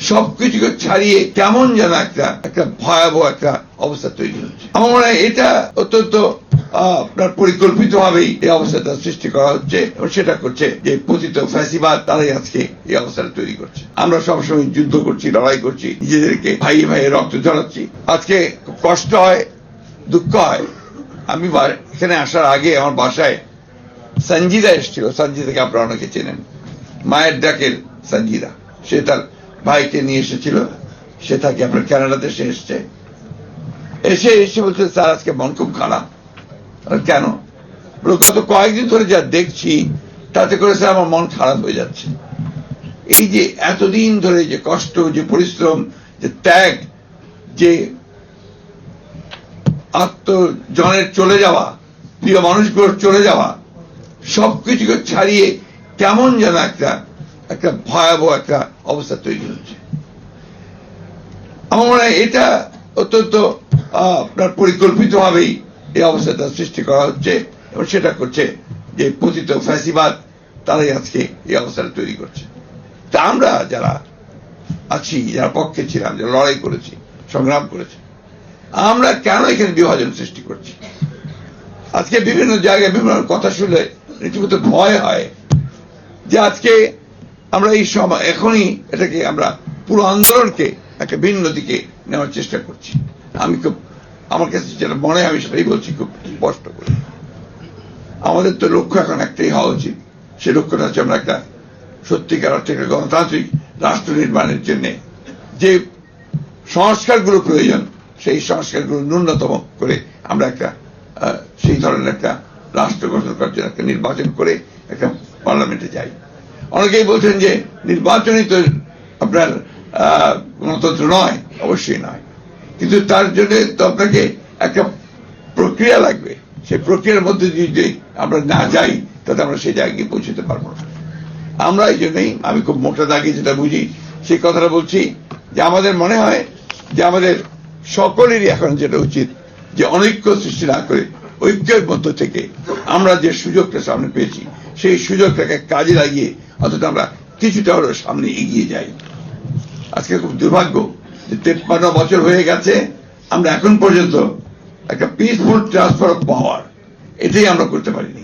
সবকিছুকে ছাড়িয়ে কেমন যেন একটা ভয়াবহ একটা অবস্থা তৈরি হচ্ছে। আমার মনে হয় এটা অত্যন্ত আপনার পরিকল্পিত ভাবেই এই অবস্থাটা সৃষ্টি করা হচ্ছে এবং সেটা করছে যে পতিত ফ্যাসিবাদ তারাই আজকে এই অবস্থাটা তৈরি করছে। আমরা সবসময় যুদ্ধ করছি, লড়াই করছি, নিজেদেরকে ভাইয়ে ভাইয়ে রক্ত ঝরাচ্ছি। আজকে কষ্ট হয়, দুঃখ হয়। আমি এখানে আসার আগে আমার বাসায় সঞ্জিদা এসেছিল। সঞ্জিদাকে আপনারা অনেকে চেনেন, মায়ের ডাকের সঞ্জিদা। সে তার ভাইকে নিয়ে এসেছিল। সে থাকে আপনার কানাডাতে। সে এসে বলছে স্যার আজকে মন খুব খারাপ। কেন? গত কয়েকদিন ধরে যা দেখছি তাতে করে স্যার আমার মন খারাপ হয়ে যাচ্ছে। এই যে এতদিন ধরে যে কষ্ট, যে পরিশ্রম, যে ত্যাগ, যে আত্মজনের চলে যাওয়া, প্রিয় মানুষগুলোর চলে যাওয়া, সবকিছুকে ছাড়িয়ে কেমন যেন একটা ভয়াবহ একটা অবস্থা তৈরি হচ্ছে। আমার মনে হয় এটা অত্যন্ত আপনার পরিকল্পিত ভাবেই এই অবস্থাটা সৃষ্টি করা হচ্ছে এবং সেটা করছে যে পতিত ফ্যাসিবাদ তারাই আজকে এই অবস্থাটা তৈরি করছে। তা আমরা যারা আছি, যারা পক্ষে ছিলাম, যারা লড়াই করেছি, সংগ্রাম করেছি, আমরা কেন এখানে বিভাজন সৃষ্টি করছি? আজকে বিভিন্ন জায়গায় বিভিন্ন কথা শুনলে রীতিমতো ভয় হয় যে আজকে আমরা এই সময় এখনই এটাকে আমরা পুরো আন্দোলনকে একটা ভিন্ন দিকে নেওয়ার চেষ্টা করছি। আমার কাছে যেটা মনে হয় আমি সেটাই বলছি খুব স্পষ্ট করে। আমাদের তো লক্ষ্য এখন একটাই হওয়া উচিত। সে লক্ষ্যটা হচ্ছে আমরা একটা সত্যিকার অর্থে একটা গণতান্ত্রিক রাষ্ট্র নির্মাণের জন্য যে সংস্কারগুলো প্রয়োজন, সেই সংস্কারগুলো ন্যূনতম করে আমরা একটা সেই ধরনের একটা রাষ্ট্র গঠন করার জন্য একটা নির্বাচন করে একটা পার্লামেন্টে যাই। অনেকেই বলছেন যে নির্বাচনই তো আপনার গণতন্ত্র নয়। অবশ্যই নয়, কিন্তু তার জন্য তো আপনাকে একটা প্রক্রিয়া লাগবে। সেই প্রক্রিয়ার মধ্যে যদি আমরা না যাই তাতে আমরা সেই জায়গায় পৌঁছতে পারবো না। আমরা এই জন্যই আমি খুব মোটা দাগে যেটা বুঝি সেই কথাটা বলছি যে আমাদের মনে হয় যে আমাদের সকলেরই এখন যেটা উচিত যে অনৈক্য সৃষ্টি না করে ঐক্যের মধ্য থেকে আমরা যে সুযোগটা সামনে পেয়েছি সেই সুযোগটাকে কাজে লাগিয়ে অন্তত আমরা কিছুটা হলেও সামনে এগিয়ে যাই। আজকে খুব দুর্ভাগ্য যে 53 বছর হয়ে গেছে আমরা এখন পর্যন্ত একটা পিসফুল ট্রান্সফার অফ পাওয়ার এটাই আমরা করতে পারিনি।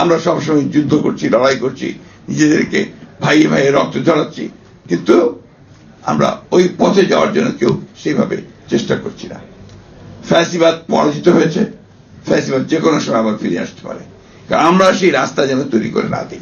আমরা সবসময় যুদ্ধ করছি, লড়াই করছি, নিজেদেরকে ভাইয়ে ভাইয়ে রক্ত ঝরাচ্ছি, কিন্তু আমরা ওই পথে যাওয়ার জন্য কেউ সেইভাবে চেষ্টা করছি না। ফ্যাসিবাদ পরাজিত হয়েছে। ফ্যাসিবাদ যে কোনো সময় আবার ফিরে আসতে পারে। কারণ আমরা সেই রাস্তা যেন তৈরি করে না দিই।